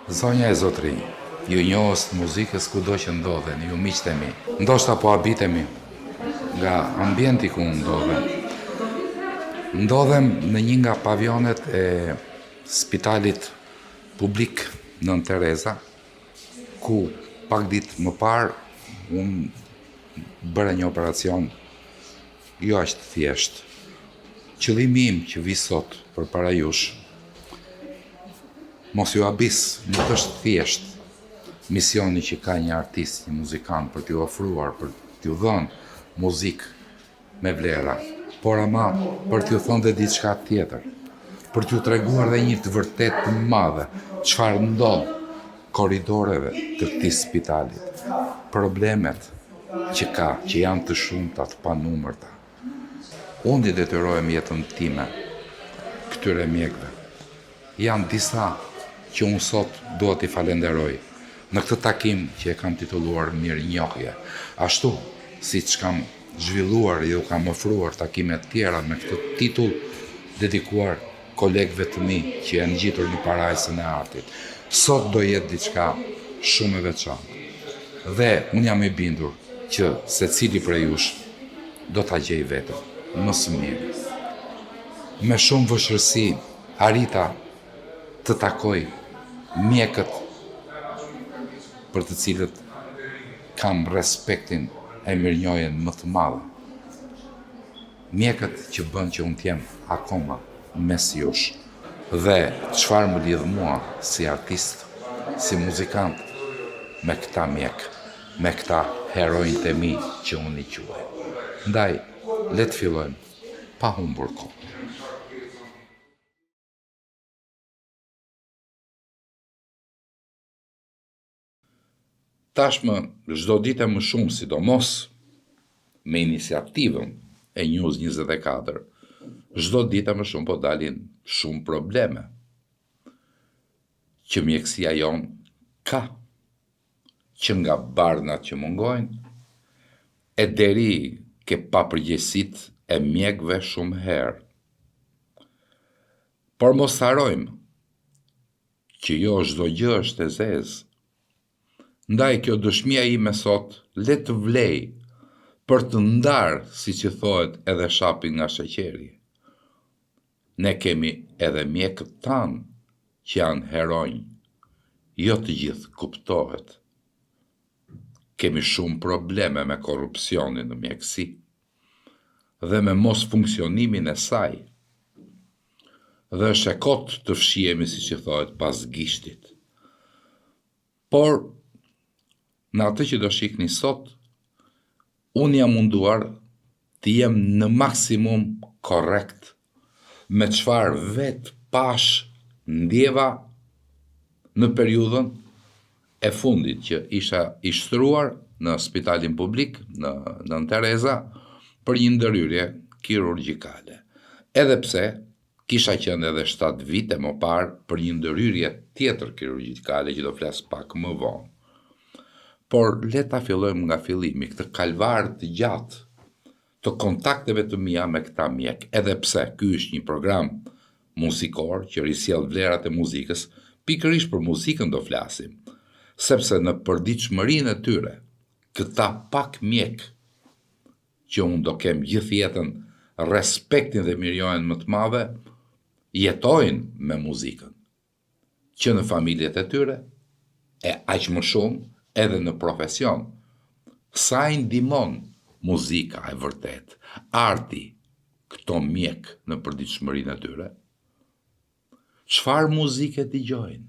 Zonja e Zotri, ju njohës të muzikës kudo që ndodhen, ju miqtë e mi. Ndoshta po habitemi nga ambienti ku ndodhem. Ndodhem në një nga pavionet e spitalit publik Nën Tereza, ku pak ditë më parë unë bëra një operacion jo aq të thjeshtë. Qëllimi im që vi sot përpara jush, mos ju habis, nuk është thjesht misioni që ka një artist, një muzikant për t'ju ofruar, për t'ju dhënë muzikë me vlera, por ama për t'ju thonë dhe diçka tjetër, për t'ju treguar dhe një të vërtet të madhe, çfarë ndodh korridoreve të këtij spitalit, problemet që ka, që janë të shumta, të panumërta. Unë i detyrohem jetën time këtyre mjekëve. Janë disa që unë sot duhet t'i falenderoj në këtë takim që e kam titulluar mirënjohje. Ashtu, siç kam zhvilluar dhe u kam ofruar takime të tjera me këtë titull dedikuar kolegëve të mi që janë ngjitur në parajsën e artit. Sot do jetë diçka shumë e veçantë. Dhe unë jam i bindur që secili prej jush do ta gjej vetëm më së miri. Me shumë vështirësi arrita të takoj mjekët për të cilët kam respektin e mirënjohjen më të madhe. Mjekët që bën që unë t'jem akoma mes jush. Dhe çfarë më lidh mua si artist, si muzikant, me këta mjek, me këta heronjtë e mi që unë i quaj. Ndaj, le të fillojmë pa humbur kohë. Tashmë, çdo ditë më shumë, sidomos me iniciativën e News 24, çdo ditë më shumë po dalin shumë probleme që mjekësia jonë ka, që nga barnat që mungojnë, e deri ke papërgjegjësitë e mjekëve shumë herë. Por mos harojmë që jo çdo gjë është e zezë. Ndaj kjo dëshmia ime sot le të vlej për të ndarë, siç i thohet, edhe shapin nga sheqeri. Ne kemi edhe mjekët tanë që janë heronj, jo të gjithë kuptohet. Kemi shumë probleme me korrupsionin në mjekësi dhe me mos funksionimin e saj. Dhe është e kotë të fshihemi, siç i thohet, pas gishtit. Por në atë që do shikni sot, unë jam munduar të jem në maksimum korrekt me çfarë vetë pash ndjeva në periudhën e fundit që isha i shtruar në spitalin publik në Nën Tereza për një ndërhyrje kirurgjikale. Edhe pse kisha qenë edhe 7 vite më parë për një ndërhyrje tjetër kirurgjikale që do flas pak më vonë. Por le ta fillojmë nga fillimi, këtë kalvar të gjatë të kontakteve të mia me këta mjek, edhe pse ky është një program muzikor që risjell vlerat e muzikës, pikërisht për muzikën do flasim, sepse në përditshmërinë e tyre, këta pak mjek që unë do kem gjithë jetën respektin dhe mirënjohjen më të madhe, jetojnë me muzikën, që në familjet e tyre, e aq më shumë edhe në profesion. Sa i ndihmon muzika e vërtet, arti, këto mjek në përditshmërinë e tyre? Çfarë muzike dëgjojnë?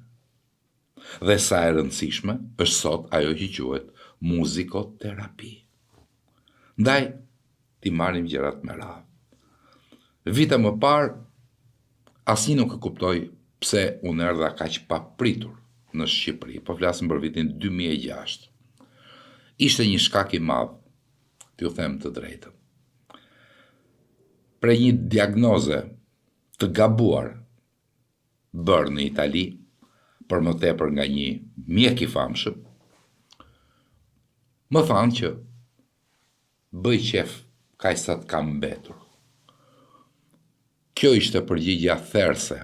Dhe sa e rëndësishme është sot ajo që quhet muzikoterapi. Ndaj, ti marrim gjërat me radhë. Vite më parë, asnjë nuk e kuptoi pse unë erdha kaq pa pritur në Shqipëri, po flasim për vitin 2006. Ishte një shkak i madh, t'ju them të drejtën. Prej një diagnoze të gabuar bërë në Itali, për më tepër nga një mjek i famshëm, më thanë që bëj qef kaq sa të kam mbetur. Kjo ishte përgjigja therse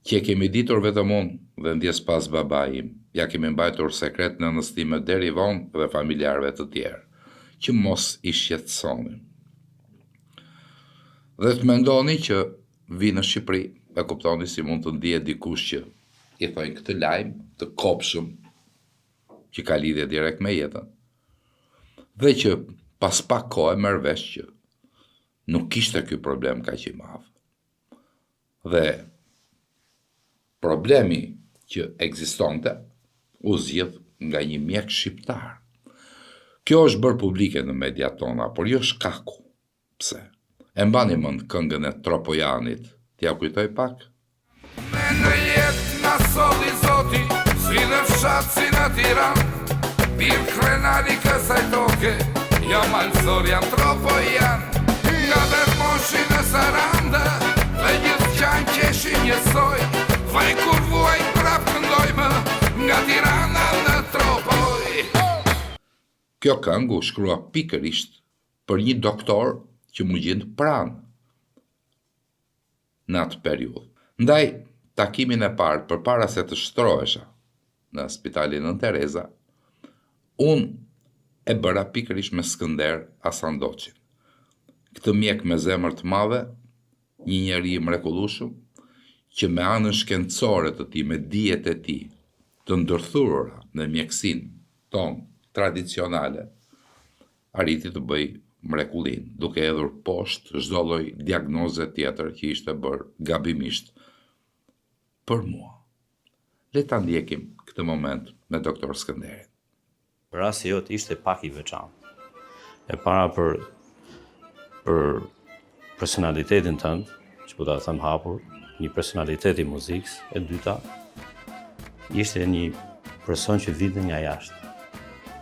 që kemi ditur vetëm unë dhe ndjes pas babai im, ja kemi mbajtur sekret në nëstime deri vonë dhe familjarëve të tjerë, që mos i shqetësonin. Dhe të mendoni që vi në Shqipëri, e kuptoni si mund të ndihet dikush që i thojnë këtë lajm të kopshëm, që ka lidhje direkt me jetën, dhe që pas pak kohë merr vesh që nuk kishte ky problem kaq i madh. Dhe problemi që ekzistonte u zgjidh nga një mjek shqiptar. Kjo është bërë publike në mediat tona, por jo shkaku. Pse? E mbani mend këngën e Tropojanit? T'ja kujtoj pak? Me në jetë na solli zoti, si në fshat, si në Tiran, pim krenari kësaj toke, jo malëzor janë Tropojan, nga Vermoshi në Saranda, dhe gjithë qanë qeshi njësoj, vaj kur vuaj prap këndojmë, nga Tirana në Tropoj. Kjo këngë u shkrua pikërisht për një doktor që mu gjendë pranë në atë periudhë. Ndaj, takimin e parë, përpara se të shtrohesha në spitalin Nën Tereza, unë e bëra pikërisht me Skënder Hasandoqin. Këtë mjek me zemër të madhe, një njeri i mrekullueshëm, që me anën shkencore të tij, me dijet e tij të ndërthurura në mjekësinë tonë tradicionale, arriti të bëj mrekullin, duke hedhur poshtë çdo lloj diagnoze tjetër që ishte bërë gabimisht për mua. Le ta ndjekim këtë moment me doktor Skënderin. Rasti jot ishte pak i veçantë. E para për personalitetin tënd, që po ta them hapur, një personalitet i muzikës, e dyta ishte një person që vinte nga jashtë.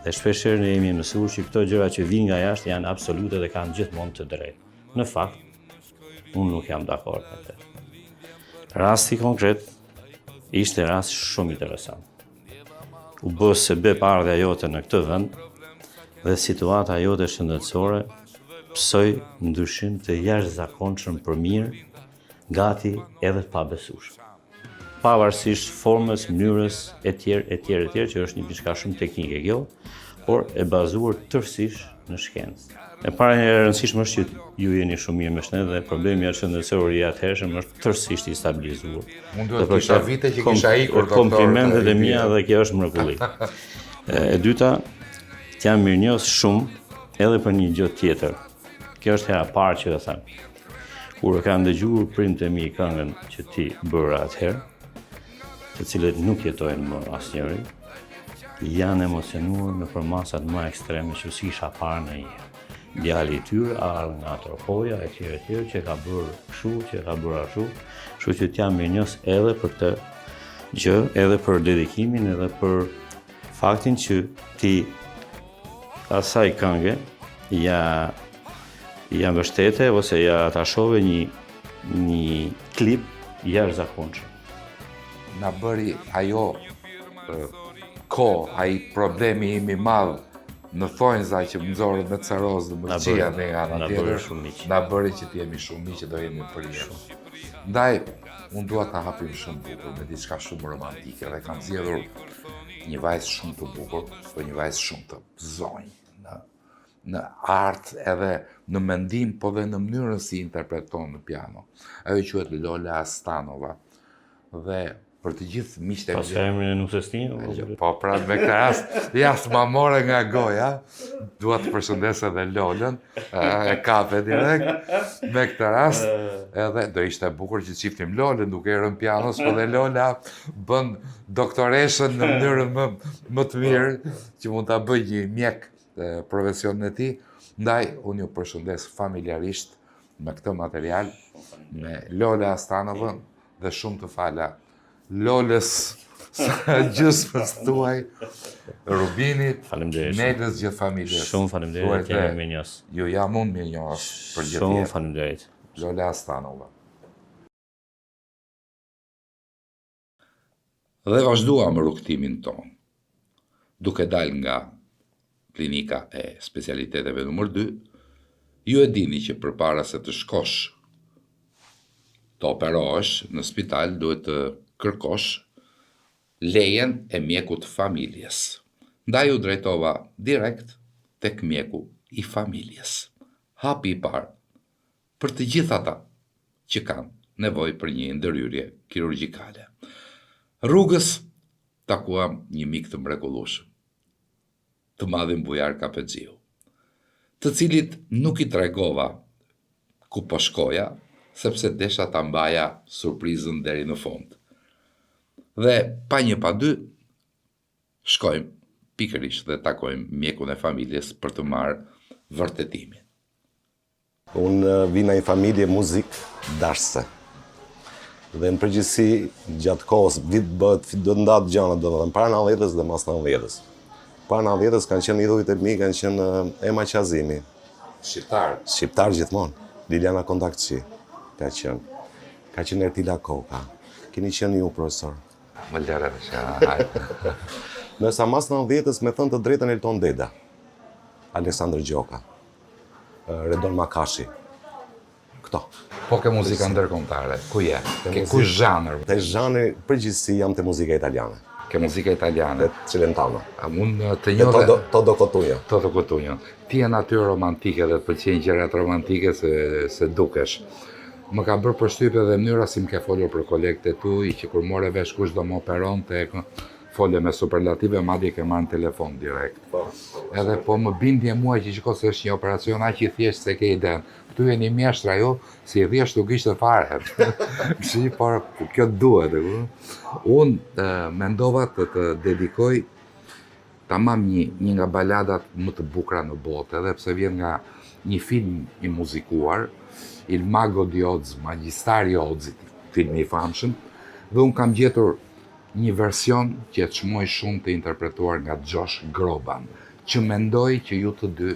Dhe shpeshherë ne jemi mësuar që këto gjëra që vijnë nga jashtë janë absolute dhe kanë gjithmonë të drejtë. Në fakt, unë nuk jam dakord me këtë. Rasti konkret ishte rast shumë interesant. U bë sebeb ardha jote në këtë vend dhe situata jote shëndetësore psoi ndryshim të jashtëzakonshëm për mirë, gati edhe të pabesueshëm. Pavarësisht formës, mënyrës etj, që është një diçka shumë teknike kjo, por e bazuar tërësisht në shkencë. E para e rëndësishme është që ju jeni shumë mirë me ne dhe problemi shëndetësor i atëhershëm është tërësisht i stabilizuar. Unë duhet të kisha vite që kisha ikur doktor. Komplimentet e mia dhe kjo është mrekulli. E dyta, t'jam mirënjohës shumë edhe për një gjë tjetër. Kjo është hera parë që e them. Kur e kam dëgjuar prindët e mi këngën që ti bëra atëherë, të cilët nuk jetojnë më asnjëri, janë emocionuar në përmasat më ekstreme që si isha parë në një. Djali i tyre ardh nga Tropoja etj, që ka bërë kështu, që ka bërë ashtu, kështu që t'jam mirënjohës edhe për këtë gjë, edhe për dedikimin, edhe për faktin që ti asaj këngë ja mbështete ose ja atashove një klip jashtëzakonshëm. Na bëri ajo ai problemi im i madh në thonjza që më nxorët me caroz dhe më qia në nga nga tjetër, na bëri që t'jemi shumë miq, që do jemi për jetë. Ndaj, unë dua ta hapim shumë bukur me diçka shumë romantike dhe kam zgjedhur një vajzë shumë të bukur, po një vajzë shumë të zonjë në art edhe në mendim, po dhe në mënyrën si interpreton në piano. Ajo quhet Lola Astanova. Dhe për të gjithë miqtë e mi. Pas emrin e nusës time? Po, pra me këtë rast, jasë ma more nga goja, dua të përshëndes edhe Lolën, e kape direkt, me këtë rast, edhe do ishte bukur që qiftim Lolën duke e rënë pianos, po dhe Lola bën doktoreshën në mënyrën më të mirë, që mund ta bëj një mjek profesionin e tij. Ndaj, unë ju përshëndes familjarisht me këtë material, me Lola Astanovën dhe shumë të fala Lolës gjysmës tuaj, Rubinit, Nelës, gjithë familjes. Shumë faleminderit, jam mirënjohës. Ju jam unë mirënjohës për gjithë jetë. Shumë faleminderit. Lola Astanova. Dhe vazhduam rrugtimin tonë, duke dal nga klinika e specialiteteve nr. 2, ju e dini që përpara se të shkosh të operohesh në spital duhet të kërkosh lejen e mjekut të familjes. Ndaj u drejtova direkt tek mjeku i familjes. Hapi i parë për të gjithë ata që kanë nevojë për një ndërhyrje kirurgjikale. Rrugës takuam një mik të mrekullueshëm, të madhin Bujar Kapexhiu, të cilit nuk i tregova ku po shkoja, sepse desha ta mbaja surprizën deri në fund. Dhe pa një pa dy, shkojmë pikërisht dhe takojmë mjekun e familjes për të marrë vërtetimin. Unë vina i familje muzik dashse. Dhe në përgjithësi, gjatë kohës, do të ndatë gjana, do të dhe para 90-s dhe mas 90-s. Para 90-s kanë qenë idhujt e mi, kanë qenë Ema Qazimi. Shqiptar gjithmonë. Liliana Kontaktçi ka qenë. Ka qenë Ertila Koka. Keni qenë ju, profesor. Më lërë që hajtë. Nësa mas 90-s me thënë të drejtën Elton Deda. Aleksandr Gjoka. Redon Makashi. Këto. Po ke muzika ndërkombëtare, ku je? Ku zhanër? Te zhanri përgjithësi jam te muzika italiane. Ke muzika italiane? Te Cilentano. Unë të njoh Todo Cotugno. Toto Cotugno. Ti je natyrë romantike dhe të pëlqejnë gjërat romantike se dukesh. Më ka bërë përshtypje dhe mënyra si më ke folur për kolegët e tuaj, që kur more vesh kush do më operonte, folje me superlative, madje ke marrë në telefon direkt. Edhe po më bindje mua që shiko se është një operacion aq i thjeshtë se ke iden. Këtu jeni mjeshtra jo, si e thjesht nuk ishte fare. Kështu por kjo duhet. Unë mendova të dedikoj tamam një nga baladat më të bukura në botë, edhe pse vjen nga një film i muzikuar, Il Mago di Oz, Magjistari i Ozit, filmi i famshëm, dhe unë kam gjetur një version që e çmoj shumë të interpretuar nga Josh Groban, që mendoj që ju të dy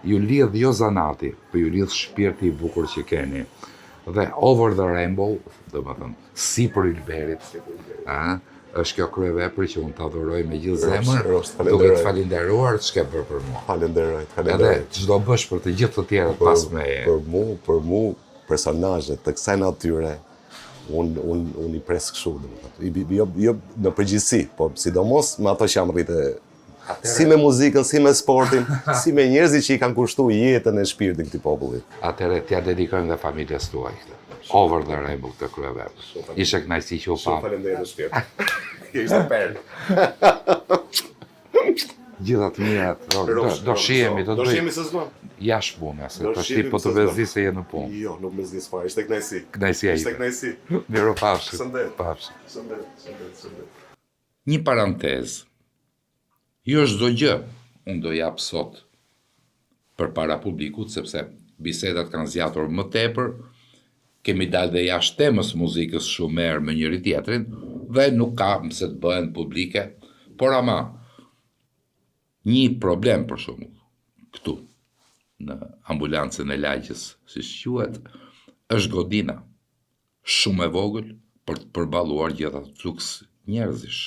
ju lidh jo zanati, por ju lidh shpirti i bukur që keni. Dhe Over the Rainbow, do të thënë, si për Ylberit, është kjo kryevepër që unë të adhuroj me gjithë zemër, duke të falenderuar ç'ke bërë për mua. Falenderoj. Edhe ç'do bësh për të gjithë të tjerët pas meje. Për mu, personazhet të kësaj natyre, unë i pres kështu, jo në përgjithësi, po sidomos me ato që jam rritë, si me muzikën, si me sportin, si me njerëzit që i kanë kushtu jetën e shpirtin këtij popullit. Atëherë t'ja dedikojmë dhe familjes tuaj këtë. Over the Rainbow të kryevepër. Ishe kënaqësi që u pam. Faleminderit shpirt. Ishte perlë. Gjitha të mirat, do shihemi, do shihemi se s'do. Jashtë punës, se tash ti po të vezdis se je në punë. Jo, nuk me zdis fare, ishte kënaqësi. Kënaqësia Ishte ime. kënaqësi. Miropafshim. Shëndet. Një parantezë. Jo çdo gjë unë do jap sot përpara publikut, sepse bisedat kanë zgjatur më tepër, kemi dalë dhe jashtë temës muzikës shumë herë me njëri tjetrin, dhe nuk ka se të bëhen publike, por ama një problem për shembull këtu në ambulancën e lagjës, siç quhet, është godina shumë e vogël për të përballuar gjithë atë fluks njerëzish.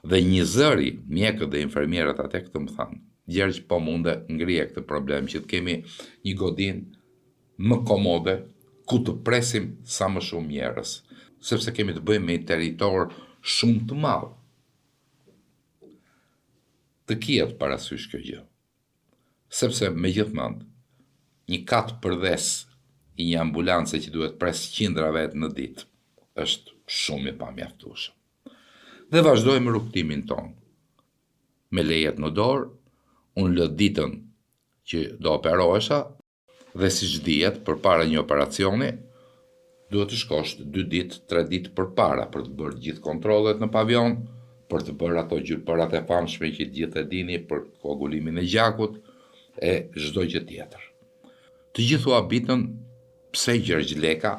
Dhe një zëri, mjekët dhe infermierët atë këtë më thanë, Gjergj po munde ngrije këtë problem që të kemi një godinë më komode ku të presim sa më shumë njerëz, sepse kemi të bëjmë me një territor shumë të madh. Të kihet parasysh kjo gjë. Sepse megjithmonë, një kat përdes i një ambulance që duhet pres qindra vetë në ditë është shumë i pamjaftueshëm. Dhe vazhdojmë rrugtimin tonë. Me lejet në dorë, unë lë ditën që do operohesha, dhe siç dihet, përpara një operacioni, duhet të shkosh 2 ditë, 3 ditë përpara për të bërë gjithë kontrollet në pavion, për të bërë ato gjylpërat e famshme që gjithë e dini për koagulimin e gjakut e çdo gjë tjetër. Të gjithë u habitën pse Gjergj Leka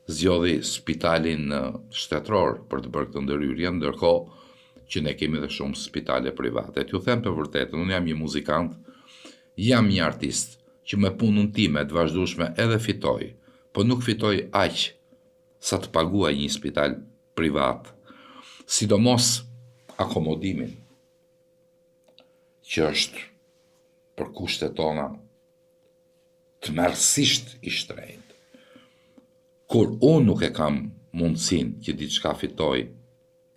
zgjodhi spitalin shtetëror për të bërë këtë ndërhyrje, ndërkohë që ne kemi dhe shumë spitale private. T'ju them të vërtetën, unë jam një muzikant, jam një artist që me punën time të vazhdueshme edhe fitoj, po nuk fitoj aq sa të paguaj një spital privat, sidomos akomodimin, që është për kushtet tona të tmerrsisht i shtrenjtë. Kur unë nuk e kam mundësin që diçka fitoj,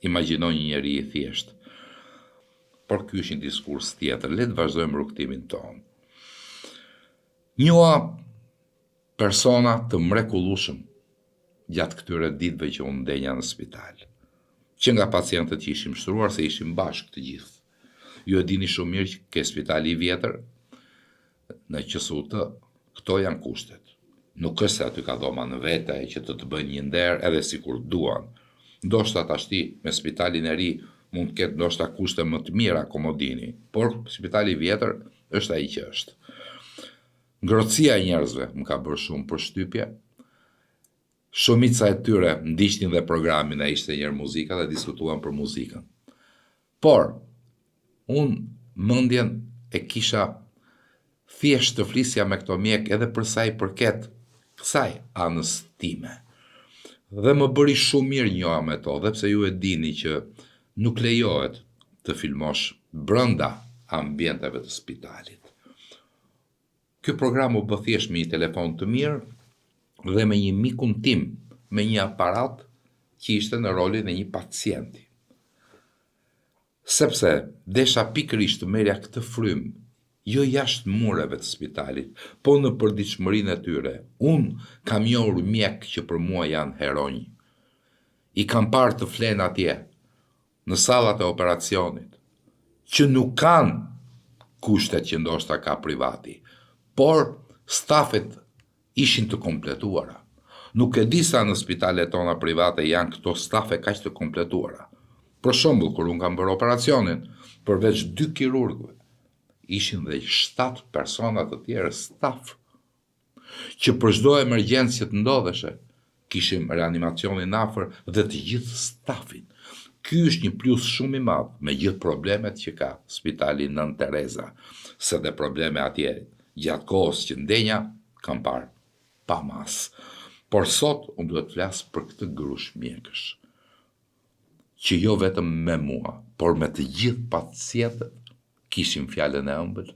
imagjinoj një njeri i thjesht. Por ky është një diskurs tjetër, le të vazhdojmë rrugtimin tonë. Njoha persona të mrekullueshëm gjatë këtyre ditëve që unë ndenja në spital. Që nga pacientët që ishim shtruar se ishim bashkë të gjithë. Ju e dini shumë mirë që ke spitali i vjetër në QSUT, këto janë kushtet. Nuk është se aty ka dhoma në vete që të bëjnë një nder edhe sikur duan. Ndoshta tashti me spitalin e ri mund të ketë ndoshta kushte më të mira komodini, por spitali i vjetër është ai që është. Ngrohtësia e njerëzve më ka bërë shumë përshtypje. Shumica e tyre ndiqnin dhe programin e ishte njërë muzika dhe diskutuan për muzikën. Por, unë mendjen e kisha thjesht të flisja me këto mjek edhe për sa i përket kësaj anës time. Dhe më bëri shumë mirë njoha me to, dhe pse ju e dini që nuk lejohet të filmosh brenda ambienteve të spitalit. Ky program u bë thjesht me një telefon të mirë dhe me një mikun tim, me një aparat që ishte në rolin e një pacienti. Sepse desha pikërisht të merja këtë frymë, jo jashtë mureve të spitalit, po në përditshmërinë e tyre. Unë kam njohur mjek që për mua janë heronj. I kam parë të flenë atje, në sallat e operacionit, që nuk kanë kushtet që ndoshta ka privati, por stafet ishin të kompletuara. Nuk e di sa në spitalet tona private janë këto stafe kaq të kompletuara. Për shembull, kur unë kam bërë operacionin, përveç 2 kirurgëve, ishin dhe 7 persona të tjerë staf, që për çdo emergjencë që ndodheshe, kishim reanimacionin afër dhe të gjithë stafin. Ky është një plus shumë i madh me gjithë problemet që ka spitali Nën Tereza, se dhe probleme atje gjatë kohës që ndenja kam parë pa mas. Por sot unë duhet të flas për këtë grush mjekësh, që jo vetëm me mua, por me të gjithë pacientët kishin fjalën e ëmbël,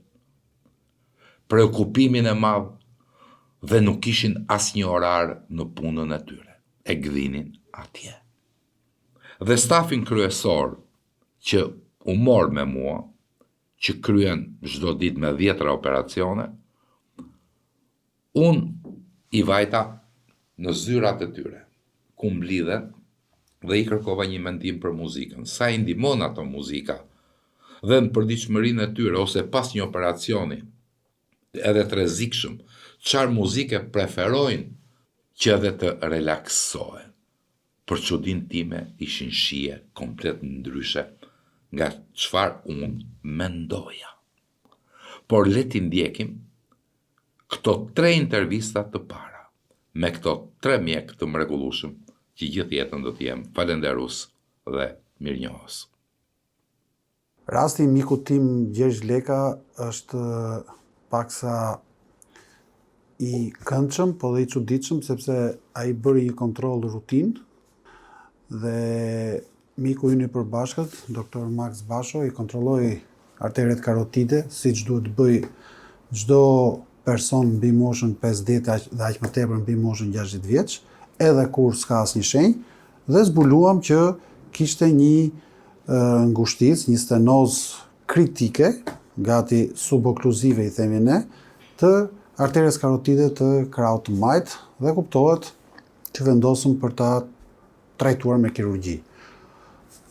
preokupimin e madh dhe nuk kishin asnjë orar në punën e tyre. E gdhinin atje. Dhe stafin kryesor që u mor me mua, që kryen çdo ditë me 10 operacione, unë i vajta në zyrat e tyre, ku mblidhen dhe i kërkova një mendim për muzikën. Sa i ndihmon ato muzika dhe në përditshmërinë e tyre ose pas një operacioni, edhe të rrezikshëm, çfarë muzike preferojnë që edhe të relaksohen. Për çudinë time ishin shije komplet ndryshe nga çfarë unë mendoja. Por le t'i ndjekim këto 3 intervista të para, me këto 3 mjek të mrekullueshëm që gjithë jetën do t'jem falenderus dhe mirënjohës. Rasti i miku tim Gjergj Leka është paksa i këndshëm, po dhe i çuditshëm, sepse ai bëri një kontroll rutin dhe miku ynë i përbashkët, doktor Max Basho, i kontrolloi arteret karotide, siç duhet bëj çdo person mbi moshën 50 dhe aq më tepër mbi moshën 60 vjeç, edhe kur s'ka asnjë shenjë, dhe zbuluam që kishte një ngushticë, një stenozë kritike, gati subokluzive i themi ne, të arteres karotide të krahut të majt, dhe kuptohet që vendosëm për ta trajtuar me kirurgji.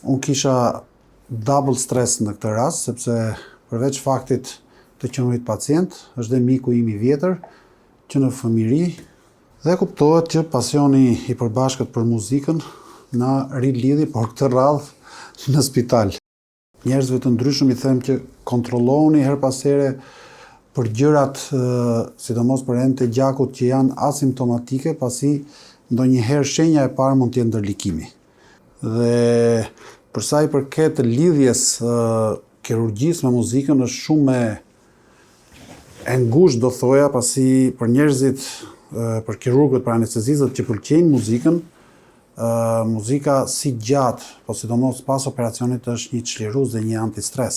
Unë kisha double stres në këtë rast, sepse përveç faktit të qenurit pacient, është dhe miku im i vjetër, që në fëmijëri, dhe kuptohet që pasioni i përbashkët për muzikën na rilidhi, por këtë radhë në spital. Njerëzve të ndryshëm i them që kontrollohuni her pas here për gjërat, sidomos për enë të gjakut që janë asimptomatike, pasi ndonjëherë shenja e parë mund të jetë ndërlikimi. Dhe për sa i përket lidhjes kirurgjisë me muzikën është shumë e ngushtë, do thoja, pasi për njerëzit, për kirurgët, për anestezistët që pëlqejnë muzikën, muzika si gjatë, po sidomos pas operacionit është një çlirues dhe një antistres.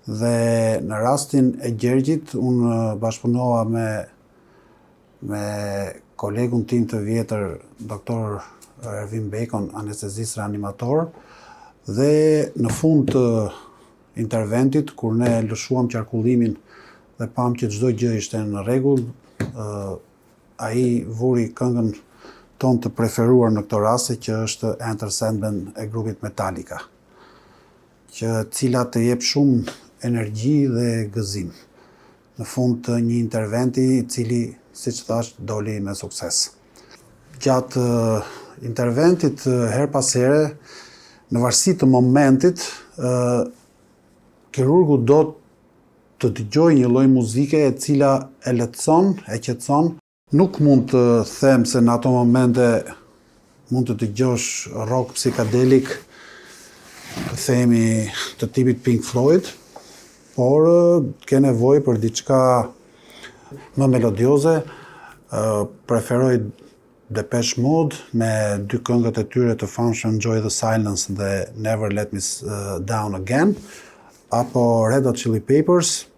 Dhe në rastin e Gjergjit, unë bashkëpunova me kolegun tim të vjetër, doktor Ervin Bacon, anestezist reanimator, dhe në fund të interventit, kur ne lëshuam qarkullimin dhe pam që çdo gjë ishte në rregull, ai vuri këngën tonë të preferuar në këto raste, që është Enter Sandman e grupit Metallica, cila të jep shumë energji dhe gëzim në fund të një interventi i cili, siç thash, doli me sukses. Gjatë interventit her pas here, në varësi të momentit, kirurgu do të dëgjojë një lloj muzike e cila e lehtëson, e qetëson. Nuk mund të them se në ato momente mund të dëgjosh rock psikadelik, të themi të tipit Pink Floyd, por ke nevojë për diçka më melodioze. Preferoj Depeche Mode me 2 këngët e tyre të famshme Enjoy the Silence dhe Never Let Me Down Again, apo Red Hot Chili Peppers,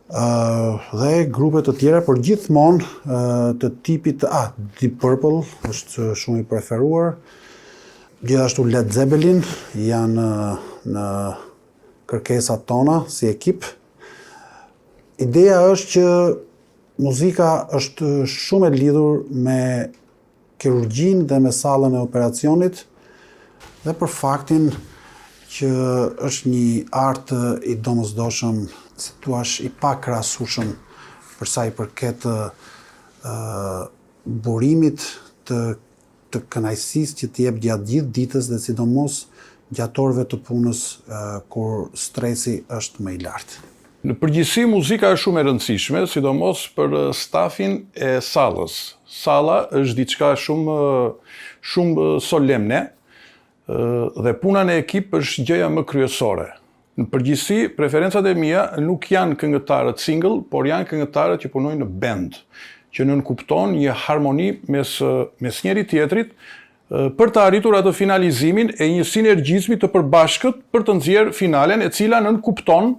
dhe grupe të tjera, por gjithmonë të tipit Deep Purple është shumë i preferuar. Gjithashtu Led Zeppelin janë në kërkesat tona si ekip. Ideja është që muzika është shumë e lidhur me kirurgjinë dhe me sallën e operacionit, dhe për faktin që është një art i domosdoshëm, si thua, i pakrahasueshëm për sa i përket burimit të kënaqësisë që të jep gjatë gjithë ditës dhe sidomos gjatë orëve të punës kur stresi është më i lartë. Në përgjithësi, muzika është shumë e rëndësishme, sidomos për stafin e sallës. Salla është diçka shumë solemne dhe puna në ekip është gjëja më kryesore. Në përgjithësi, preferencat e mia nuk janë këngëtarët single, por janë këngëtarët që punojnë në band, që nënkupton një harmoni mes njëri tjetrit për të arritur atë finalizimin e një sinergjizmi të përbashkët për të nxjerrë finalen e cila nënkupton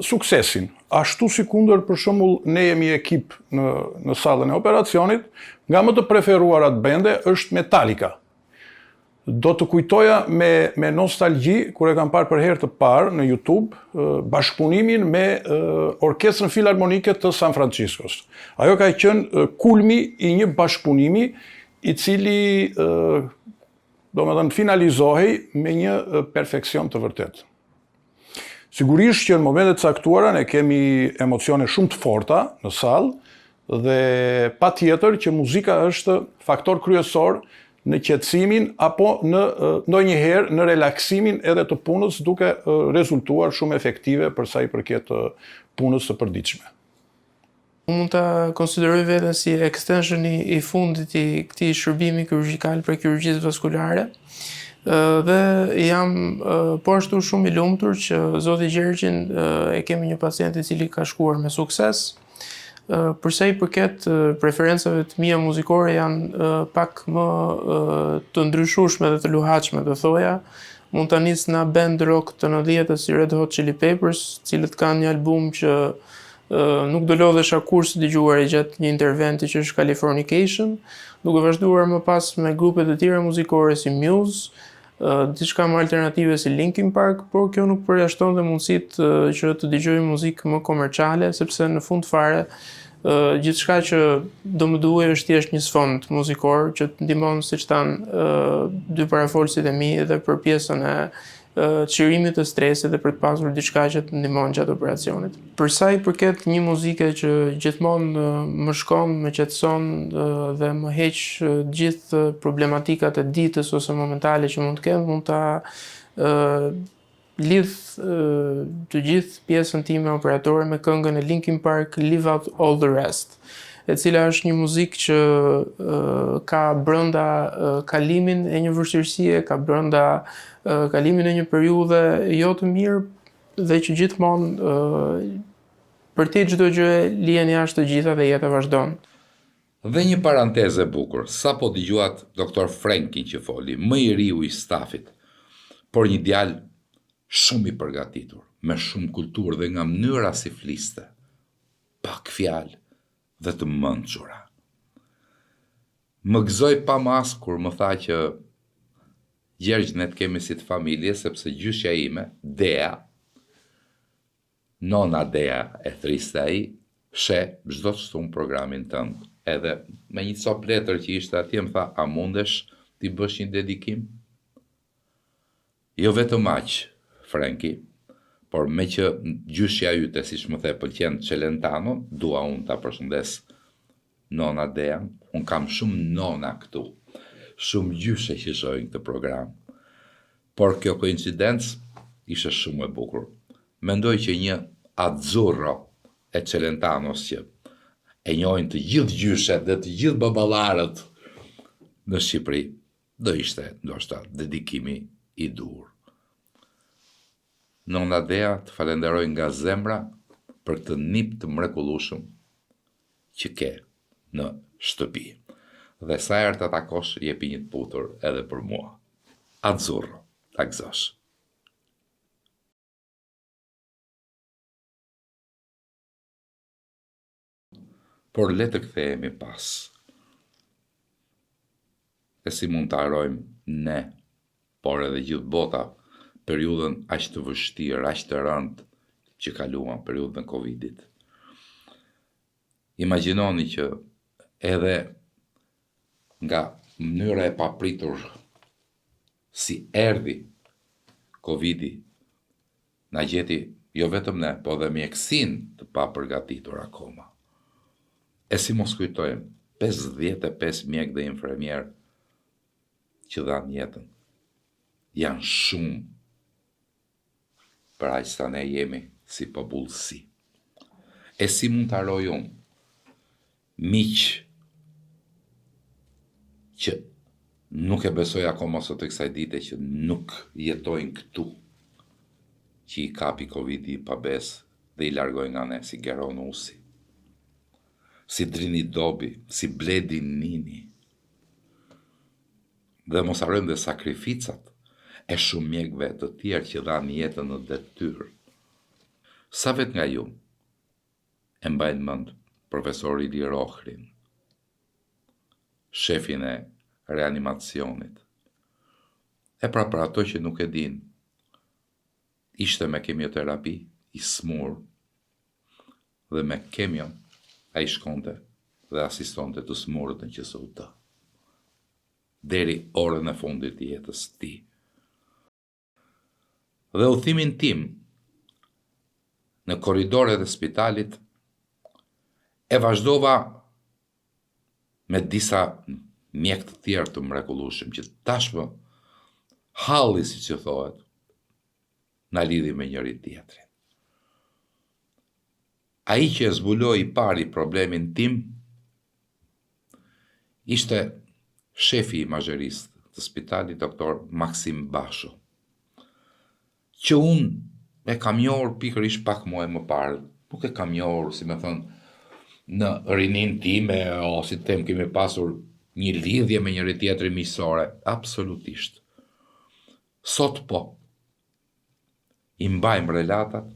suksesin. Ashtu si kundër, për shembull, ne jemi ekip në sallën e operacionit, nga më të preferuarat bende është Metallica. Do të kujtoja me nostalgji, kur e kam parë për herë të parë në YouTube, bashkëpunimin me Orkestrën Filharmonike të San Franciscos. Ajo ka qenë kulmi i një bashkëpunimi i cili domethënë finalizohej me një perfeksion të vërtetë. Sigurisht që në momentet caktuara ne kemi emocione shumë të forta në sallë dhe patjetër që muzika është faktor kryesor në qetësimin apo ndonjëherë në relaksimin edhe të punës, duke rezultuar shumë efektive për sa i përket punës së përditshme. Mund ta konsideroj veten si extension i fundit i këtij shërbimi kirurgjikal për kirurgjisë vaskulare. Dhe jam po ashtu shumë i lumtur që Zoti Gjergjin e kemi një pacient i cili ka shkuar me sukses. Përsa i përket preferencave të mia muzikore janë pak më të ndryshueshme dhe të luhatshme, do thoja. Mund ta nis nga band rock të 90-s si Red Hot Chili Peppers, cilët kanë një album që nuk do lodhesha kurrë të dëgjuar gjatë një interventi që është Californication, duke vazhduar më pas me grupe të tjera muzikore si Muse, diçka më alternative si Linkin Park, por kjo nuk përjashton dhe mundësitë që të dëgjoj muzikë më komerciale, sepse në fund fare gjithçka që do më duhej është thjesht një sfond muzikor që të ndihmon, siç thanë dy parafolësit e mi, edhe për pjesën e çlirimit të stresit dhe për të pasur diçka që të ndihmon gjatë operacionit. Për sa i përket një muzike që gjithmonë më shkon, më qetëson dhe më heq gjithë problematikat e ditës ose momentale që mund të kem, mund ta lidh të gjithë pjesën time operatore me këngën e Linkin Park Leave Out All the Rest, e cila është një muzikë që ka brenda kalimin e një vështirësie, ka brenda kalimin e një periudhe jo të mirë dhe që gjithmonë për ti çdo gjë lihen jashtë të gjitha dhe jeta vazhdon. Dhe një parantezë e bukur, sapo dëgjuat doktor Frankin që foli, më i riu i stafit, por një djalë shumë i përgatitur, me shumë kulturë dhe nga mënyra si fliste, pak fjalë dhe të mençura. Më gëzoj pa mas kur më tha që Gjergj ne të kemi si të familje, sepse gjyshja ime, Dea, nona Dea e thriste ai, she çdo të shtunë programin tënd. Edhe me një cop letër që ishte atje më tha, a mundesh ti bësh një dedikim? Jo vetëm aq, Frenki, por me që gjyshja yte, siç më the, pëlqen Celentano, dua unë ta përshëndes nona Dea. Unë kam shumë nona këtu, shumë gjyshe që shohin këtë program. Por kjo koincidencë ishte shumë e bukur. Mendoj që një azzurro e Celentanos që e njohin të gjithë gjyshet dhe të gjithë baballarët në Shqipëri, do ishte ndoshta dedikimi i dur. Nona Dea, të falenderoj nga zemra për këtë nip të mrekullueshëm që ke në shtëpi. Dhe sa herë të takosh, jepi një të putur edhe për mua. Azzurro, ta gëzosh. Por le të kthehemi pas. E si mund të harrojmë ne, por edhe gjithë bota, periudhën aq të vështirë, aq të rëndë që kaluam, periudhën e Covidit. Imagjinoni që edhe nga mënyra e papritur si erdhi Covidi, na gjeti jo vetëm ne, po dhe mjekësinë të papërgatitur akoma. E si mos kujtojmë, 55 mjek dhe infermier që dhanë jetën. Janë shumë për aq sa ne jemi si popullsi. E si mund të harroj unë miq që nuk e besoj akoma sot e kësaj dite që nuk jetojnë këtu, që i kapi Covidi pa besë dhe i largoj nga ne si Geron Usi, si Drini Dobi, si Bledi Nini. Dhe mos harrojmë dhe sakrificat e shumë mjekëve të tjerë që dhanë jetën në detyrë. Sa vet nga ju e mbajnë mend profesor Ilir Ohrin, shefin e reanimacionit. E pra për ato që nuk e din, ishte me kemioterapi, i smur, dhe me kemio a i shkonte dhe asistonte të smurët në QSUT, deri orën e fundit të jetës ti. Dhe udhimin tim në korridoret e spitalit e vazhdova me disa mjek të tjerë të mrekullueshëm që tashmë halli, siç që thohet, na lidhi me njëri tjetrin. Ai që e zbuloi i pari problemin tim ishte shefi imazherist të spitalit, doktor Maksim Basho, që unë e kam njohur pikërisht pak muaj më parë. Nuk e kam njohur, si me thënë, në rinin time, o si të them, kemi pasur një lidhje me njëri tjetrin miqësore, absolutisht. Sot po, i mbajmë relatat,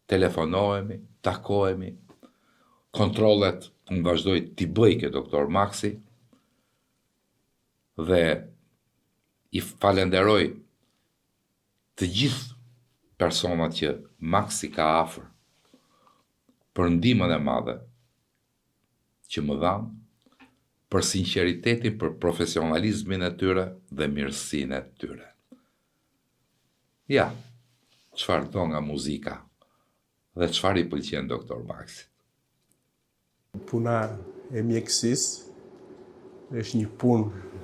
telefonohemi, takohemi, kontrollet unë vazhdoj t'i bëj ke doktor Maksi, dhe i falenderoj të gjithë personat që Maksi ka afër për ndihmën e madhe që më dhanë, për sinqeritetin, për profesionalizmin e tyre dhe mirësinë e tyre. Ja, çfarë do nga muzika dhe çfarë i pëlqen doktor Maksit. Puna e mjekësisë është një punë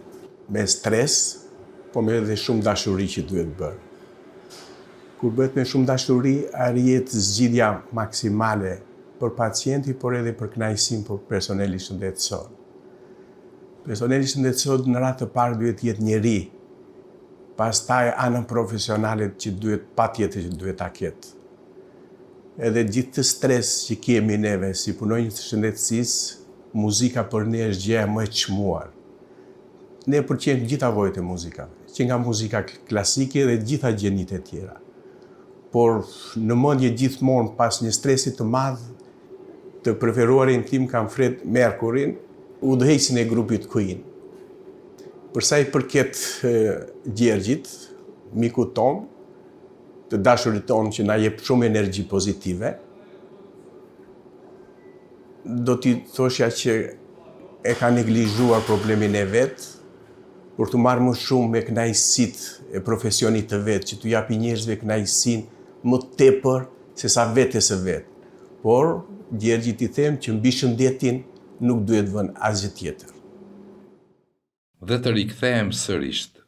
me stres, po me edhe shumë dashuri që duhet bërë. Kur bëhet me shumë dashuri, arrihet zgjidhja maksimale për pacienti, por edhe për kënaqësinë për personelin shëndetësor. Personeli shëndetësor në radhë të parë duhet jetë njeri, pastaj anën profesionale që patjetër që duhet ta ketë. Edhe gjithë të stres që kemi neve si punonjës të shëndetësisë, muzika për ne është gjëja më e çmuar. Ne pëlqejmë gjitha llojet e muzikave, që nga muzika klasike dhe gjitha gjenit e tjera. Por në mendje gjithmonë pas një stresi të madh, të preferuarin tim kam Fred Mercury, udhëheqësin e grupit Queen. Përsa i përket Gjergjit, miku ton, të dashurit ton që na jep shumë energji pozitive, do t'i thoshja që e ka neglizhuar problemin e vetë, për të marrë më shumë me kënaqësitë e profesionit të vetë, që t'u japi njerëzve kënaqësinë më tepër se sa vetes së vetë. Por, Gjergjit i them që mbi shëndetin nuk duhet vënë asgjë tjetër. Dhe të rikthehem sërisht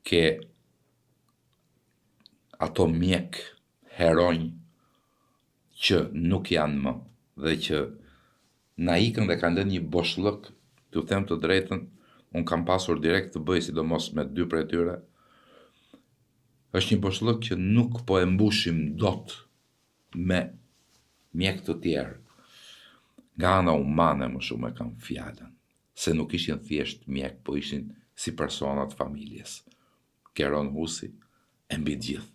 ke ato mjek heronj që nuk janë më dhe që na ikën dhe kanë lënë një boshllëk, t'u them të drejtën, unë kam pasur direkt të bëj sidomos me 2 prej tyre. Është një boshllëk që nuk po e mbushim dot me mjek të tjerë. Nga ana umane më shumë e kam fjalën, se nuk ishin thjesht mjek, po ishin si personat familjes. Keron Husi e mbi gjithë,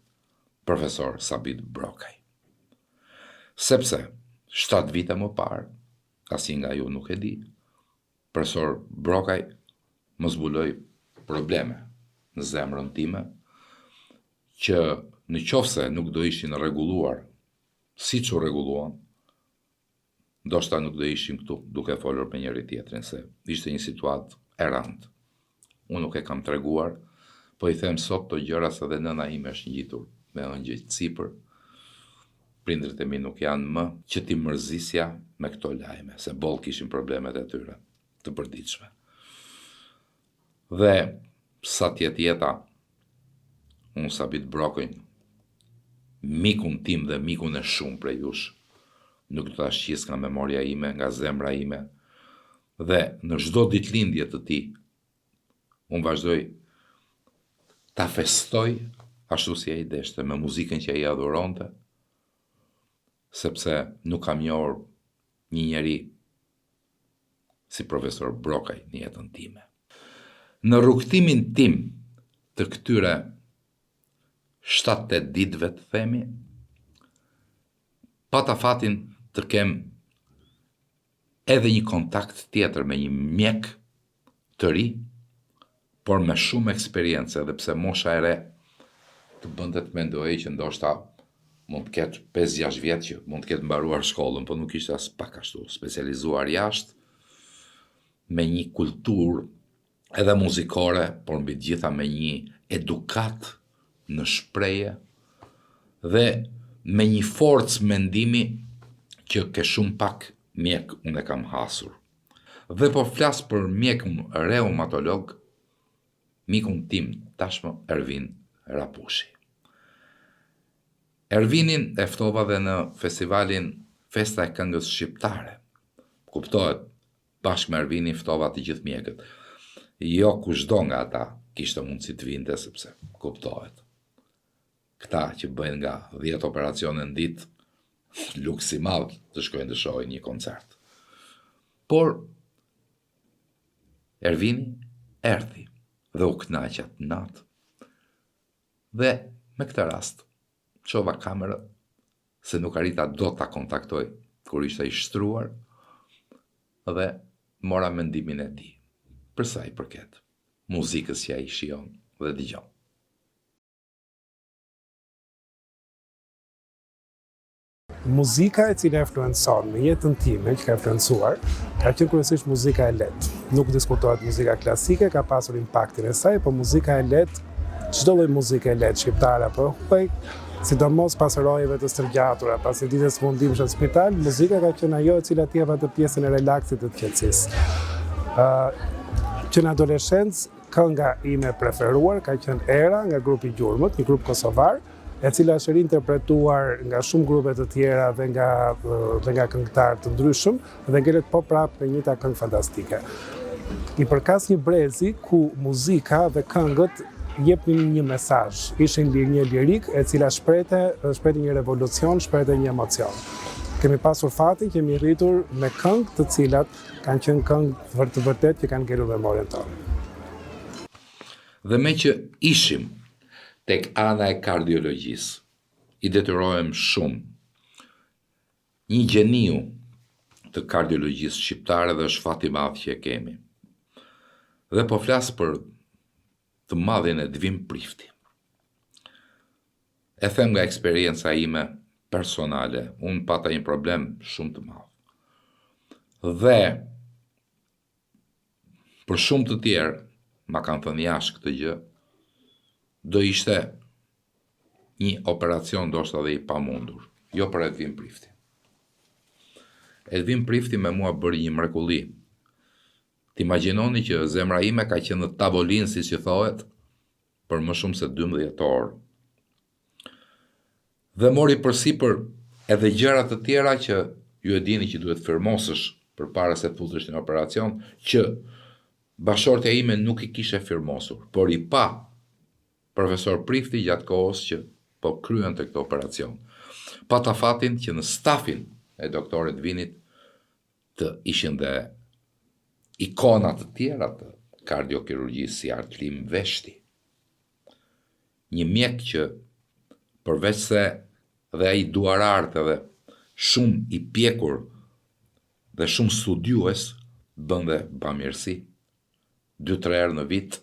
profesor Sabit Brokaj. Sepse 7 vite më parë, asnjë nga ju nuk e di, profesor Brokaj më zbuloi probleme në zemrën time, që në qoftë se nuk do ishin rregulluar siç u rregulluan, ndoshta nuk do ishim këtu duke folur me njëri tjetrin, se ishte një situatë e rëndë. Unë nuk e kam treguar, po i them sot të gjëra se dhe nëna ime është ngjitur me ëngjë sipër. Prindrit e mi nuk janë më që ti mërzisja me këto lajme, se boll kishin problemet e tyre të përditshme. Dhe sa tjetë jeta, unë Sabit Brokajn, mikun tim dhe mikun e shumë prej jush, nuk do ta shqis nga memoria ime, nga zemra ime, dhe në çdo ditëlindje të tij, unë vazhdoj ta festoj ashtu si ai deshte, me muzikën që ai adhuronte, sepse nuk kam njohur një njeri si profesor Brokaj në jetën time. Në rrugtimin tim të këtyre 7-8 ditëve të themi, pata fatin të kem edhe një kontakt tjetër me një mjek të ri, por me shumë eksperiencë, edhe pse mosha e re të bënte të mendoj që ndoshta mund të ketë 5-6 vjet që mund të ketë mbaruar shkollën, por nuk ishte as pak ashtu, specializuar jashtë, me një kulturë edhe muzikore, por mbi të gjitha me një edukat në shprehje dhe me një forcë mendimi që ke shumë pak mjek unë e kam hasur. Dhe po flas për mjekun reumatolog, mikun tim tashmë Ervin Rapushi. Ervinin e ftova dhe në festivalin Festa e Këngës Shqiptare. Kuptohet, bashkë me Ervinin ftova të gjithë mjekët. Jo kushdo nga ata kishte mundësi të vinte, sepse kuptohet. Këta që bëjnë nga 10 operacione në ditë, luksi madh të shkojnë të shohin një koncert. Por Ervini erdhi dhe u kënaqa atë natë. Dhe me këtë rast çova kamerën, se nuk arrita dot ta kontaktoj kur ishte i shtruar, dhe mora mendimin e tij për sa i përket muzikës që ai shijon dhe dëgjon. Muzika e cila influencon në jetën time, që ka influencuar, ka qenë kryesisht muzika e lehtë. Nuk diskutohet muzika klasike, ka pasur impaktin e saj, por muzika e lehtë, çdo lloj muzike e lehtë shqiptare apo huaj, sidomos pas rojeve të stërgjatura, pas ditës fundimsh në spital, muzika ka qenë ajo e cila t'jep atë pjesën e relaksit të qetësisë. Që në adoleshencë, kënga ime preferuar ka qenë Era nga grupi Gjurmët, një grup kosovar, e cila është reinterpretuar nga shumë grupe të tjera dhe nga këngëtarë të ndryshëm dhe ngelet po prapë në njëta këngë fantastike. I përkas një brezi ku muzika dhe këngët jepnin një mesazh, ishin një lirik e cila shprehte një revolucion, shprehte një emocion. Kemi pasur fatin që kemi rritur me këngë të cilat kanë qenë këngë të vërtet që kanë ngelur memorien tonë. Dhe me që ishim tek ana e kardiologjisë, i detyrohem shumë. Një gjeniu të kardiologjisë shqiptare dhe është fat i madh që e kemi. Dhe po flas për të madhin Edvin Prifti. E them nga eksperienca ime personale, unë pata një problem shumë të madh. Dhe për shumë të tjerë, ma kanë thënë jashtë këtë gjë, do ishte një operacion ndoshta dhe i pamundur, jo për Edvin Prifti. Edvin Prifti me mua bëri një mrekulli. T'imagjinoni që zemra ime ka qenë në tavolinë, si që thohet, për më shumë se 12 orë. Dhe mori përsipër edhe gjëra të tjera që ju e dini që duhet firmosësh përpara se të futesh në operacion, që bashortja ime nuk i kishe firmosur, por i pa profesor Prifti gjatë kohës që po kryen të këtë operacion. Pata fatin që në stafin e doktor Edvinit të ishin dhe ikona të tjera të kardiokirurgjisë si Artlim Veshti. Një mjek që përveç se dhe ai duarart edhe shumë i pjekur dhe shumë studiues, bën dhe bamirësi. 2-3 herë në vit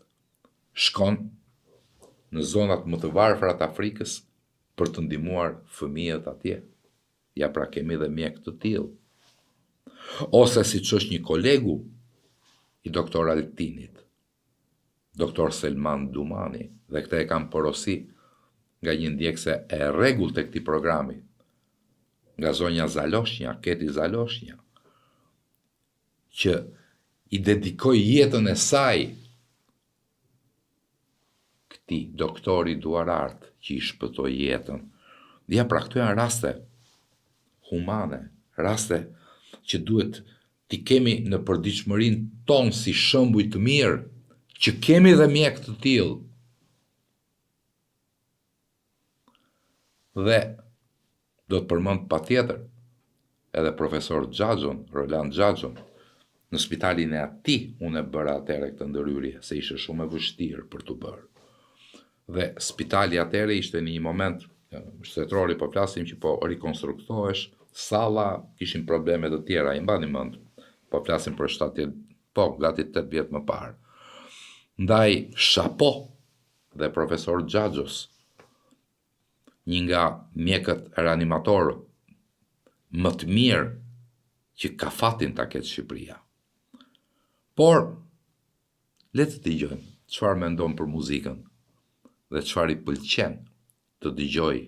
shkon në zonat më të varfëra të Afrikës për të ndihmuar fëmijët atje. Ja, pra kemi dhe mjek të tillë. Ose siç është një kolegu i doktor Altinit, doktor Selman Dumani, dhe këta e kam porosi nga një ndjekse e rregullt të këtij programi, nga zonja Zaloshnja, Keti Zaloshnja, që i dedikoi jetën e saj këtij doktori duarart që i shpëtoi jetën. Ja, pra këto janë raste humane, raste që duhet t'i kemi në përditshmërinë tonë si shembuj të mirë, që kemi dhe mjek të tillë. Dhe do të përmend patjetër edhe profesor Xhaxhon, Roland Xhaxhon. Në spitalin e atij unë e bëra atëherë këtë ndërhyrje, se ishte shumë e vështirë për të bërë. Dhe spitali atëherë ishte në një moment shtetrori, po flasim që po rikonstruktohesh, salla, kishin probleme të tjera, i mbani mend. Po flasim për gati 8 vjet më parë. Ndaj shapo dhe profesor Xhaxhos, një nga mjekët reanimatorë më të mirë që ka fatin ta ketë Shqipëria. Por, le të dëgjojmë çfarë mendon për muzikën dhe çfarë i pëlqen të dëgjoj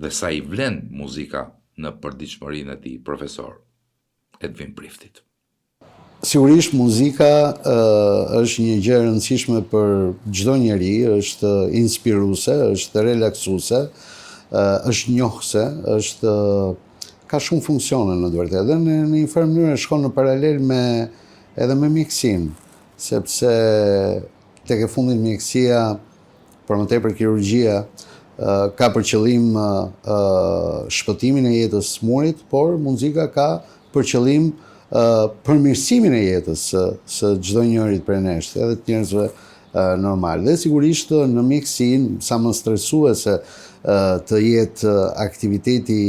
dhe sa i vlen muzika në përditshmërinë e tij, profesor Edvin Priftit. Sigurisht muzika është një gjë e rëndësishme për çdo njeri, është inspiruese, është relaksuese, është njohëse, ka shumë funksione në të vërtetë. Dhe në një farë mënyrë shkon në paralel edhe me mjekësinë, sepse tek e fundit mjekësia, për më tepër kirurgjia, ka për qëllim shpëtimin e jetës së smurit, por muzika ka për qëllim përmirësimin e jetës së çdo njërit prej nesh, edhe të njerëzve normal. Dhe sigurisht në mjekësinë, sa më stresuese të jetë aktiviteti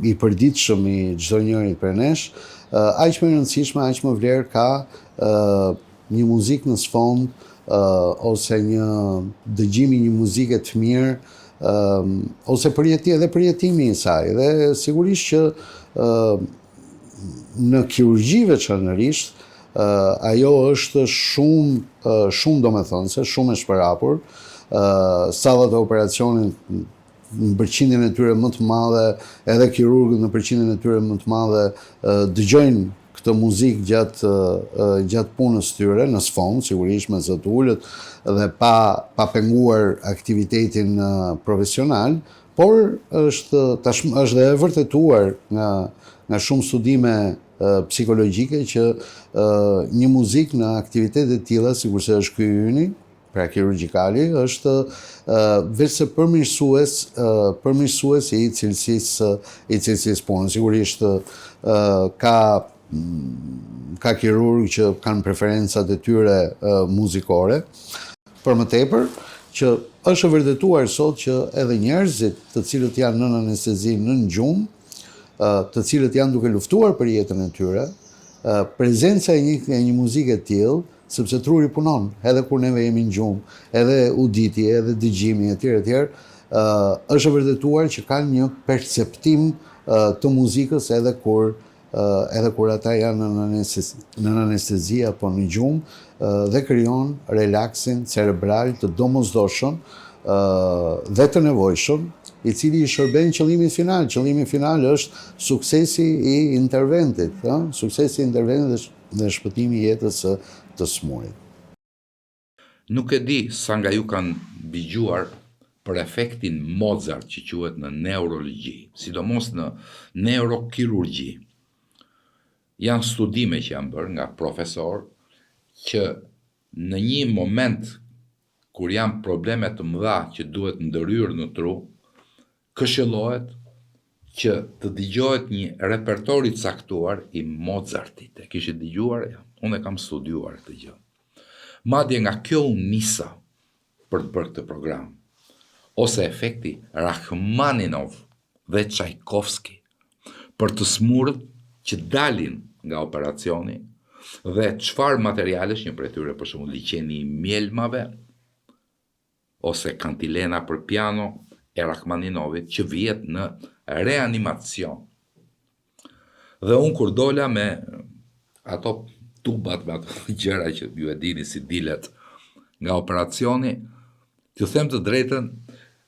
i përditshëm i çdo njërit prej nesh, aq më e rëndësishme, aq më vlerë ka një muzikë në sfond, ose një dëgjimi një muzike të mirë, ose përjetimi i saj. Dhe sigurisht që në kirurgji veçanërisht, ajo është shumë domethënëse, shumë e shpërhapur. Sallat e operacionit në përqindjen e tyre më të madhe, edhe kirurgët në përqindjen e tyre më të madhe dëgjojnë këtë muzikë gjatë punës tyre, në sfond, sigurisht me zë të ulët dhe pa penguar aktivitetin profesional, por është dhe e vërtetuar nga shumë studime psikologjike që një muzikë në aktivitetet të tilla, sikurse është ky yni, pra kirurgjikali, është vetëm përmirësues i cilësisë punës. Sigurisht ka kirurg që kanë preferencat e tyre muzikore. Për më tepër, që është vërtetuar sot që edhe njerëzit të cilët janë nën anestezi, nën gjumë, të cilët janë duke luftuar për jetën e tyre, prezenca e një muzike të tillë sepse truri punon, edhe kur neve jemi në gjumë, edhe uditje, edhe dëgjimi, etj. Është vërtetuar që kanë një perceptim të muzikës edhe kur ata janë në anestezi apo në gjumë dhe krijon relaksin cerebral të domosdoshëm dhe të nevojshëm, i cili i shërben qëllimin final. Qëllimi final është suksesi i interventit, suksesi i interventit dhe shpëtimi i jetës së të smurit. Nuk e di sa nga ju kanë dëgjuar për efektin Mozart që quhet në neurologji, sidomos në neurokirurgji. Janë studime që janë bërë nga profesor që në një moment kur janë probleme të mëdha që duhet ndërhyrë në tru, këshillohet që të dëgjohet një repertor i caktuar i Mozartit. E kishit dëgjuar? Ja, unë e kam studiuar këtë gjë. Madje nga kjo unë nisa për të bërë këtë program. Ose efekti Rachmaninov dhe Tchaikovsky për të smurët që dalin nga operacioni dhe çfarë materialesh, një prej tyre për shembull liqeni i mjelmave ose kantilena për piano e Rachmaninovit që vihet në reanimacion. Dhe unë kur dola me ato tubat, me ato gjëra që ju e dini si dilet nga operacioni, t'ju them të drejtën,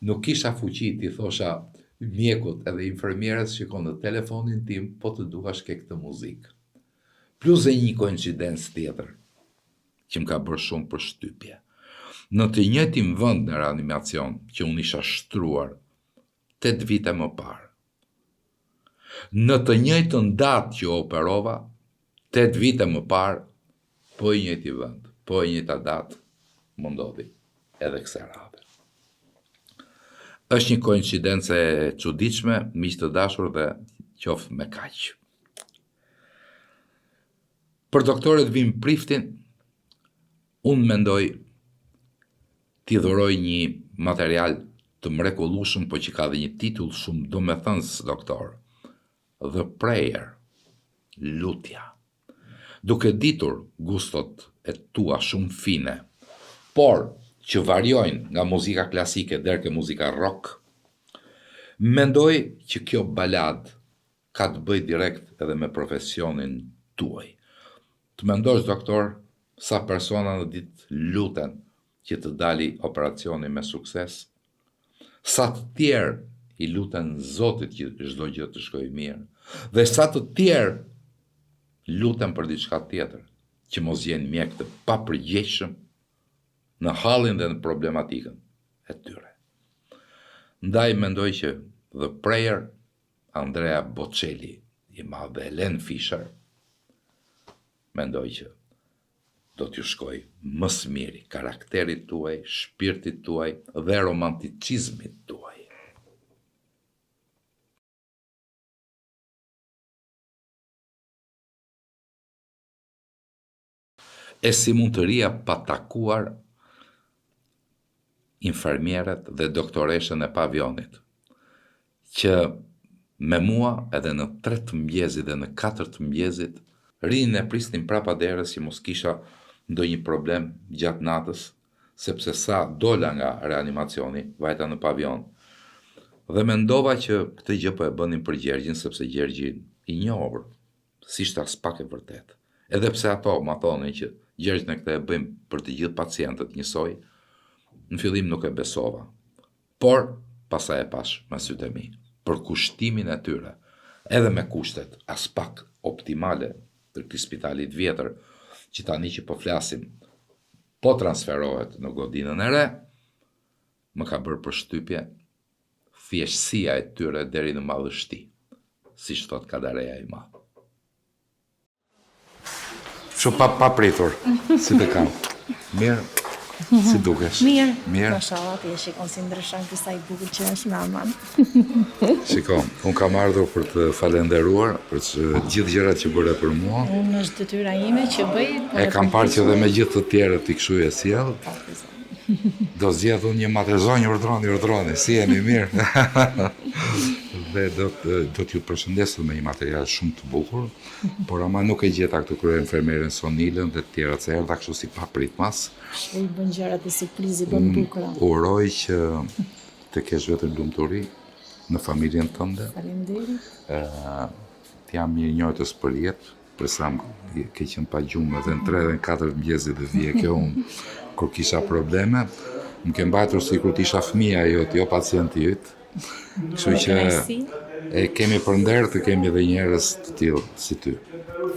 nuk kisha fuqi t'i thosha mjekut edhe infermierës që në telefonin tim, po të duash ke këtë muzikë. Plus e një koincidencë tjetër, që më ka bërë shumë për shtypje. Në të njëjtin vend në reanimacion që unë isha shtruar 8 vite më parë. Në të njëjtën datë që operova 8 vite më parë, po i njëjti vend, po i njëjta datë më ndodhi edhe kësaj radhe. Është një koincidencë e çuditshme, miq të dashur, dhe qoftë me kaq. Për doktoret Vim Priftin, unë mendoj t'i dhuroj një material të mrekullueshëm, po që ka dhe një titull shumë domethënës, doktor. The Prayer, lutja. Duke ditur gustot e tua shumë fine, por që variojnë nga muzika klasike deri ke muzika rock, mendoj që kjo balad ka të bëjë direkt edhe me profesionin tuaj. Të mendosh, doktor, sa persona në ditë luten që të dali operacioni me sukses, sa të tjerë i luten Zotit që çdo gjë të shkojë mirë, dhe sa të tjerë luten për diçka tjetër, që mos jenë mjek të papërgjegjshëm në hallin dhe në problematikën e tyre. Ndaj mendoj që The Prayer, Andrea Bocelli, i madh dhe Helen Fischer, mendoj që do t'ju shkoj më së miri karakterit tuaj, shpirtit tuaj dhe romanticizmit tuaj. E si mund të rija pa takuar infermieret dhe doktoreshën e pavionit, që me mua edhe në 3 të mëngjesit dhe në 4 të mëngjesit rinin e prisnin prapa derës që mos kisha ndonjë problem gjatë natës, sepse sa dola nga reanimacioni, vajta në pavion. Dhe mendova që këtë gjë po e bënin për Gjergjin, sepse Gjergji i njohur, si ishte as pak e vërtet. Edhe pse ato ma thonin që Gjergjin e këtë e bëjmë për të gjithë pacientët njësoj, në fillim nuk e besova. Por, pastaj e pash me sytë e mi, për kushtimin e tyre, edhe me kushtet as pak optimale të këtij spitalit vjetër, që tani që po flasim, po transferohet në godinën e re, më ka bërë përshtypje thjeshtësia e tyre deri në madhështi, siç thot Kadareja i madh. Shumë pa pritur, si të kam. Mirë, si dukesh? Mirë. Mashallah, ti e shikon si ndryshon ky sa i bukur që është me Arman. Shikon, unë kam ardhur për të falenderuar për gjithë gjërat që bëre për mua. Unë është detyra ime që bëj. E kam parë që dhe me gjithë të tjerët i kshu e sjell. Do zgjedh unë një matezonjë urdhroni, si jeni mirë. dhe do t'ju përshëndes me një material shumë të bukur, por ama nuk e gjeta këtu kryenfermeren Sonilën dhe të tjerat se erdha kështu si papritmas. I bën gjërat e surprizit bën bukura. Uroj që të kesh vetëm lumturi në familjen tënde. Faleminderit. Të jam mirë njohës për jetë, përsa ke qenë pa gjumë edhe në 3 dhe në 4 mëngjesit dhe vije kjo unë kur kisha probleme. Më ke mbajtur si kur t'isha fëmija jotë, jo pacienti jytë. Kështu që e kemi për nder të kemi edhe njerëz të tillë si ty.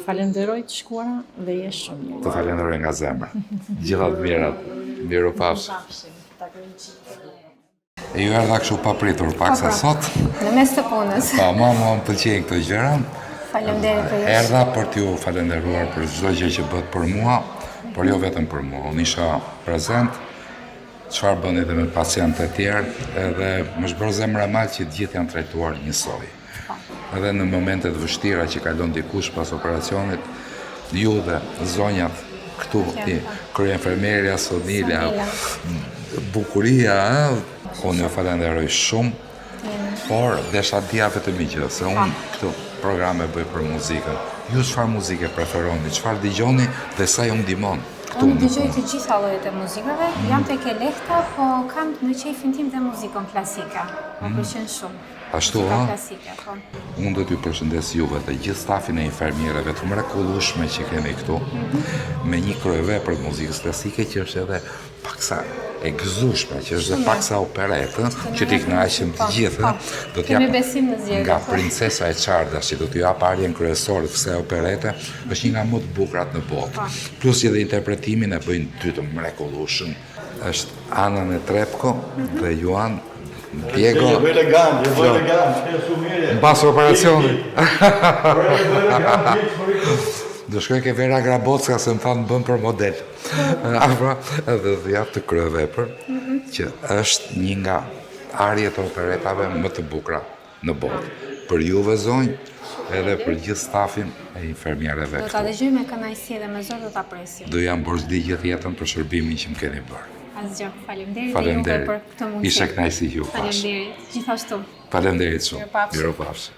Falenderoj të shkuara dhe je shumë mirë. Të falenderoj nga zemra. Gjitha të mirat. Miru pafshim. E ju erdha kështu papritur paksa sot. Në mes të punës. Po, më pëlqejnë këto gjëra. Faleminderit për ju. Erdha për t'ju falenderuar për çdo gjë që bëhet për mua, por jo vetëm për mua. Unë isha prezent, çfarë bën edhe me pacientë të tjerë, edhe më shbërë zemra mal që të gjithë janë trajtuar njësoj. Edhe në momentet vështira që kalon dikush pas operacionit, ju dhe zonjat këtu, kryenfermerja, Sonila, bukuria, unë ju falenderoj shumë, por desha dija vetëm një gjë, se unë këtu programe bëj për muzikën. Ju çfarë muzike preferoni, çfarë dëgjoni dhe sa ju ndihmon? Unë dëgjoj të gjitha llojet e muzikave, jam tek e lehta, po kam në qejfin tim dhe muzikën klasike. Më pëlqen shumë. Ashtu, klasike, po. Unë do t'ju përshëndes juve dhe gjithë stafin e infermierëve të mrekullueshme që kemi këtu, me një kryevepër të muzikës klasike që është edhe paksa e gëzueshme, që është edhe paksa operetë, që t'i kënaqim të gjithë. Kemi besim në zgjedhje. Nga Princesa e Çardas, që do t'ju jap arjen kryesore të kësaj operete, është një nga më të bukurat në botë. Plus edhe interpretimin e bëjnë dy të mrekullueshëm. Është Ana Netrepko dhe Juan Diego. Mbas operacionit. Do shkoj ke Vera Grabocka se më thanë bën për model. Afra edhe dhe jap të kryevepër, që është një nga arjet e operetave më të bukura në botë. Për juve zonjë, edhe për gjithë stafin e infermierëve këtu. Do ta dëgjoj me kënaqësi dhe me zor do ta presim. Do jam borxhli gjithë jetën për shërbimin që më keni bërë. Asgjë, faleminderit për këtë mundësi. Isha kënaqësi ju. Faleminderit, gjithashtu. Faleminderit shumë. Mirupafshim.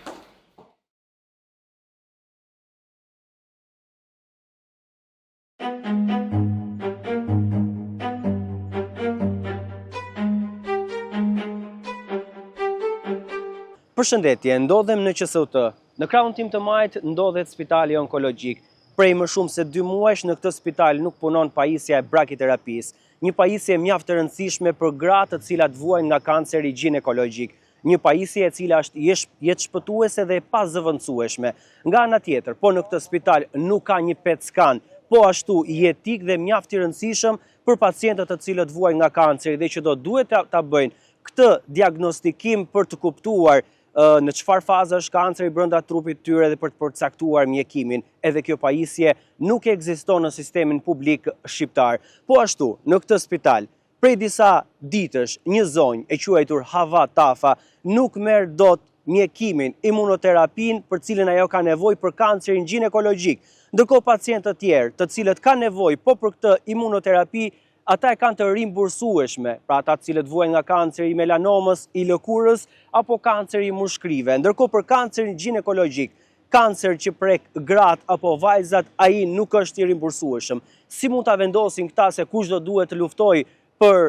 Përshëndetje, ndodhem në QSUT. Në krahun tim të majt ndodhet spitali onkologjik. Prej më shumë se 2 muajsh në këtë spital nuk punon pajisja e brakiterapisë, një pajisje mjaft e rëndësishme për gratë të cilat vuajnë nga kanceri ginekologjik, një pajisje e cila është jetë shpëtuese dhe e pazëvendësueshme. Nga ana tjetër, po në këtë spital nuk ka një PET scan, po ashtu jetik dhe mjaft i rëndësishëm për pacientët të cilët vuajnë nga kanceri dhe që do duhet ta bëjnë këtë diagnostikim për të kuptuar në çfarë faza është kanceri brenda trupit tyre dhe për të përcaktuar mjekimin. Edhe kjo pajisje nuk ekziston në sistemin publik shqiptar. Po ashtu, në këtë spital, prej disa ditësh, një zonjë e quajtur Hava Tafa nuk merr dot mjekimin, imunoterapin për cilën ajo ka nevojë për kancerin ginekologjik. Ndërkohë pacientë të tjerë, të cilët kanë nevojë po për këtë imunoterapi, ata e kanë të rimbursueshme, pra ata të cilët vuajnë nga kanceri i melanomës, i lëkurës apo kanceri i mushkrive. Ndërkohë për kancerin ginekologjik, kancer që prek gratë apo vajzat, ai nuk është i rimbursueshëm. Si mund ta vendosin këta se kush do duhet të luftojë për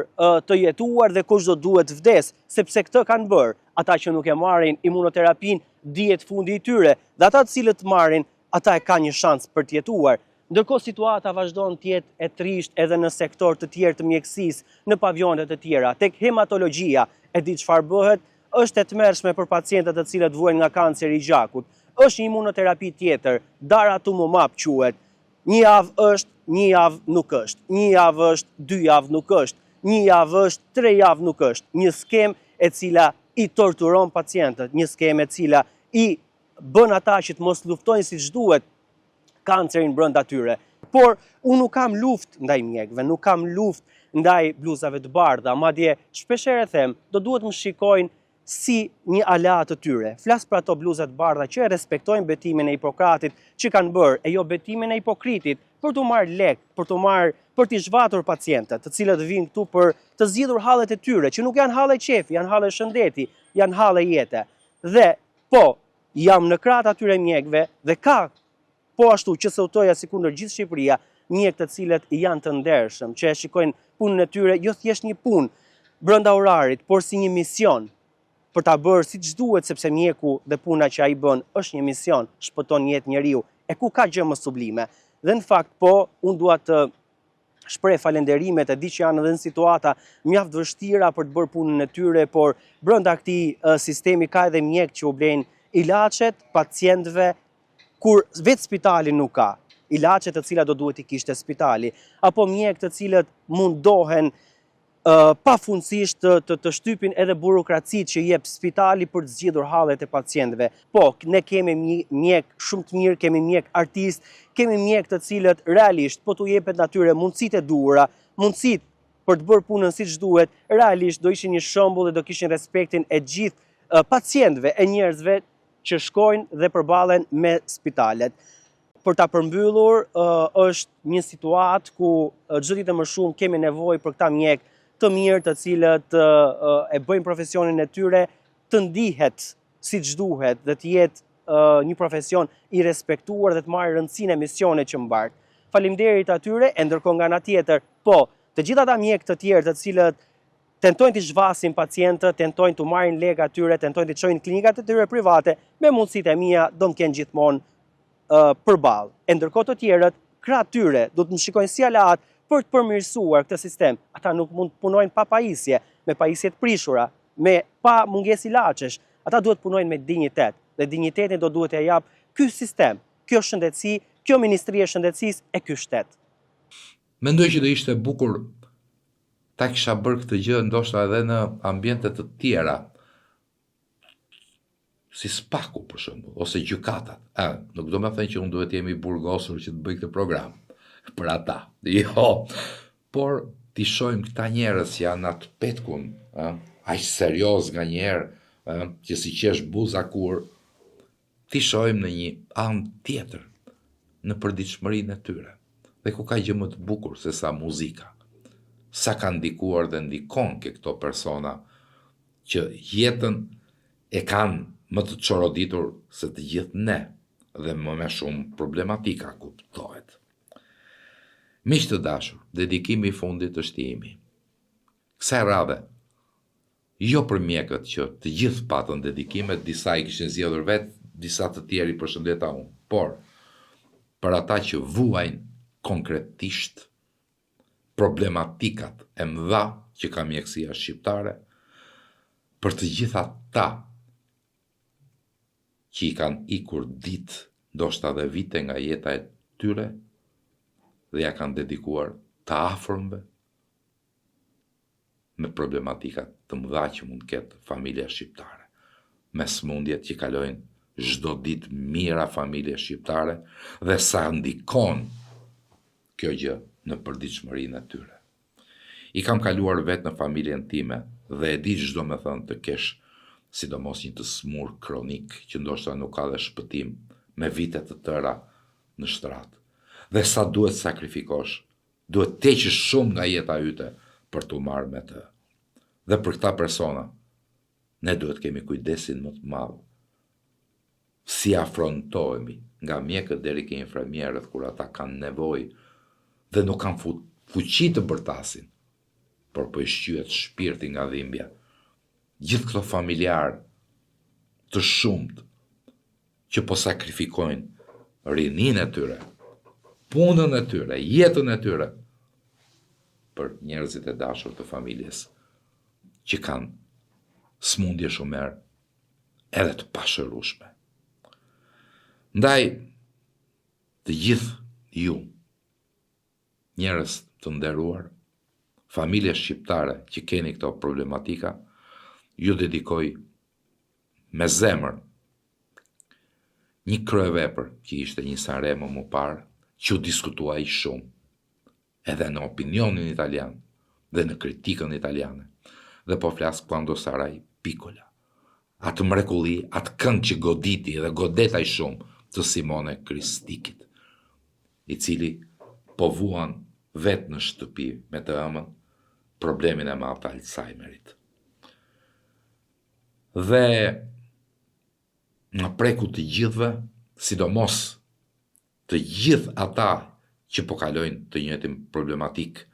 të jetuar dhe kush do duhet të vdes, sepse këtë kanë bërë. Ata që nuk e marrin imunoterapin, dihet fundi i tyre, dhe ata të cilët marrin, ata e kanë një shans për të jetuar. Ndërkohë situata vazhdon të jetë e trisht edhe në sektor të tjerë të mjekësisë, në pavionet të tjera. Tek hematologjia, e di çfarë bëhet, është e tmerrshme për pacientët të cilët vuajnë nga kanceri i gjakut. Është një imunoterapi tjetër, daratumumab quhet. Një javë është, një javë nuk është. Një javë është, 2 javë nuk është. Një javë është, 3 javë nuk është. Një skemë e cila i torturon pacientët, një skemë e cila i bën ata që të mos luftojnë siç duhet kancerin brenda tyre. Por unë nuk kam luftë ndaj mjekëve, nuk kam luftë ndaj bluzave të bardha, madje shpeshherë e them, do duhet më shikojnë si një aleat të tyre. Flas për ato bluza të bardha që respektojnë betimin e Hipokratit që kanë bërë, e jo betimin e Hipokritit për të marrë lek, për të zhvatur pacientët, të cilët vinë këtu për të zgjidhur hallet e tyre, që nuk janë halle qefi, janë halle shëndeti, janë halle jete. Dhe po, jam në krah të atyre mjekëve dhe ka po ashtu që sautoja sikundër gjithë Shqipëria, mjekë të cilët janë të ndershëm, që e shikojnë punën e tyre jo thjesht një punë brenda orarit, por si një mision për ta bërë siç duhet, sepse mjeku dhe puna që ai bën është një mision, shpëton jetë njeriu. E ku ka gjë më sublime? Dhe në fakt po, unë dua të shpreh falenderimet, e di që janë edhe në situata mjaft vështira për të bërë punën e tyre, por brenda këtij sistemi ka edhe mjek që u blejnë ilaçet pacientëve kur vetë spitali nuk ka. Ilaçe të cilat do duhet i kishte spitali, apo mjek të cilët mundohen pafundësisht të shtypin edhe burokracitë që jep spitali për të zgjidhur hallet e pacientëve. Po, ne kemi mjek shumë të mirë, kemi mjek artist, kemi mjek të cilët realisht po t'u jepet atyre mundësitë e duhura, mundësitë për të bërë punën siç duhet, realisht do ishin një shembull dhe do kishin respektin e gjithë pacientëve, e njerëzve që shkojnë dhe përballen me spitalet. Për ta përmbyllur, është një situatë ku çdo ditë më shumë kemi nevojë për këta mjek të mirë, të cilët e bëjnë profesionin e tyre të ndihet siç duhet dhe të jetë një profesion i respektuar dhe të marrë rëndësinë e misionit që mbart. Faleminderit atyre, e ndërkohë nga ana tjetër, po, të gjithë ata mjek të tjerë të cilët tentojnë të zhvasin pacientët, tentojnë të marrin lekë atyre, tentojnë të çojnë klinikat e tyre private, me mundësitë e mia do të kenë gjithmonë përballë. E ndërkohë të tjerët, krah tyre do të më shikojnë si aleat për të përmirësuar këtë sistem. Ata nuk mund të punojnë pa pajisje, me pajisje të prishura, me pa mungesë ilaçesh. Ata duhet punojnë me dinjitet, dhe dinjitetin do duhet ja jap ky sistem, kjo shëndetësi, kjo Ministri e Shëndetësisë e ky shtet. Mendoj që do ishte bukur ta kisha bërë këtë gjë ndoshta edhe në ambiente të tjera, si Spaku për shembull, ose gjykatat. Nuk do me thënë që unë duhet jemi burgosur që të bëj këtë program për ata. Jo, por t'i shohim këta njerëz që janë atë petkun, aq serioz nga njerë, që si qesh buza kur, t'i shohim në një anë tjetër, në përditshmërinë e tyre. Dhe ku ka gjë më të bukur se sa muzika. Sa ka ndikuar dhe ndikon ke këto persona që jetën e kanë më të çoroditur se të gjithë ne, dhe më shumë problematika kuptohet. Miq të dashur, dedikimi i fundit është i imi. Kësaj radhe, jo për mjekët që të gjithë patën dedikimet, disa i kishin zgjedhur vetë, disa të tjerë i përshëndeta unë, por për ata që vuajnë konkretisht problematikat e mëdha që ka mjekësia shqiptare, për të gjitha ta që i kanë ikur ditë, ndoshta dhe vite nga jeta e tyre, dhe ja kanë dedikuar të afërmve me problematikat të mëdha që mund ketë familja shqiptare, me smundjet që kalojnë çdo ditë mijëra familje shqiptare dhe sa ndikon kjo gjë në përditshmërinë e tyre. I kam kaluar vetë në familjen time dhe e di çdo me thënë të kesh sidomos një të smur kronik që ndoshta nuk ka dhe shpëtim me vite të tëra në shtrat. Dhe sa duhet sakrifikosh, duhet teqësh shumë nga jeta yte për t'u marrë me të. Dhe për këta persona, ne duhet kemi kujdesin më të madh. Si afrontohemi nga mjekët deri ke infermierët kur ata kanë nevojë dhe nuk kanë fuqi të bërtasin, por po i shqyet shpirti nga dhimbja. Gjithë këto familjarë të shumt që po sakrifikojnë rinin e tyre, punën e tyre, jetën e tyre, për njerëzit e dashur të familjes, që kanë smundje shumer edhe të pashërushme. Ndaj, të gjithë ju, njerëz të nderuar, familje shqiptare që keni këto problematika, ju dedikoj me zemër një kryevepër që ishte një Sanremo më parë, që u diskutuaj shumë, edhe në opinionin italian dhe në kritikën italiane, dhe po flas Quando sarai piccola. Atë mrekulli, atë këngë që goditi dhe godetaj shumë të Simone Kristikit, i cili po vuan vetë në shtëpi me të ëmën problemin e madh të Alzheimerit. Dhe nga preku të gjithëve, sidomos të gjithë ata që po kalojnë të njëjtin problematik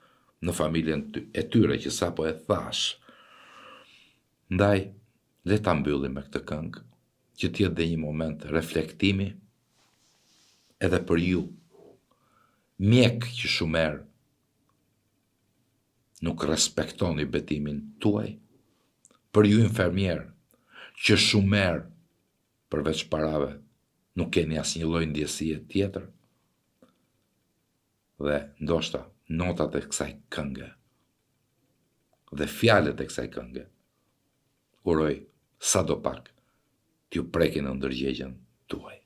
në familjen e tyre që sapo e thash. Ndaj, le ta mbyllim me këtë këngë, që t'jetë dhe një moment reflektimi edhe për ju, mjek që shumer nuk respektoni betimin tuaj, për ju infermier që shumer përveç parave nuk keni asnjë lloj ndjesie tjetër, dhe ndoshta notat e kësaj kënge dhe fjalët e kësaj kënge uroj sadopak t'ju prekin në ndërgjegjen tuaj.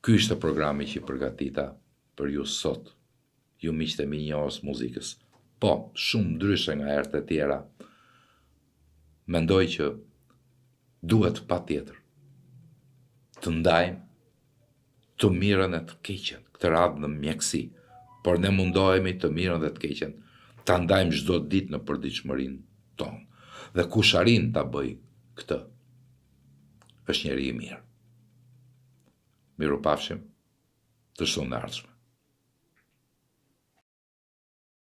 Ky ishte programi që i përgatita për ju sot, ju miqtë e mi njohës muzikës. Po, shumë ndryshe nga herët e tjera, mendoj që duhet patjetër të ndajmë të mirën e të keqen, këtë radhë në mjekësi, por ne mundohemi të mirën dhe të keqen ta ndajmë çdo ditë në përditshmërinë tonë. Dhe kush arrin ta bëj këtë, është njeri i mirë. Mirupafshim, të shumë në ardhshme.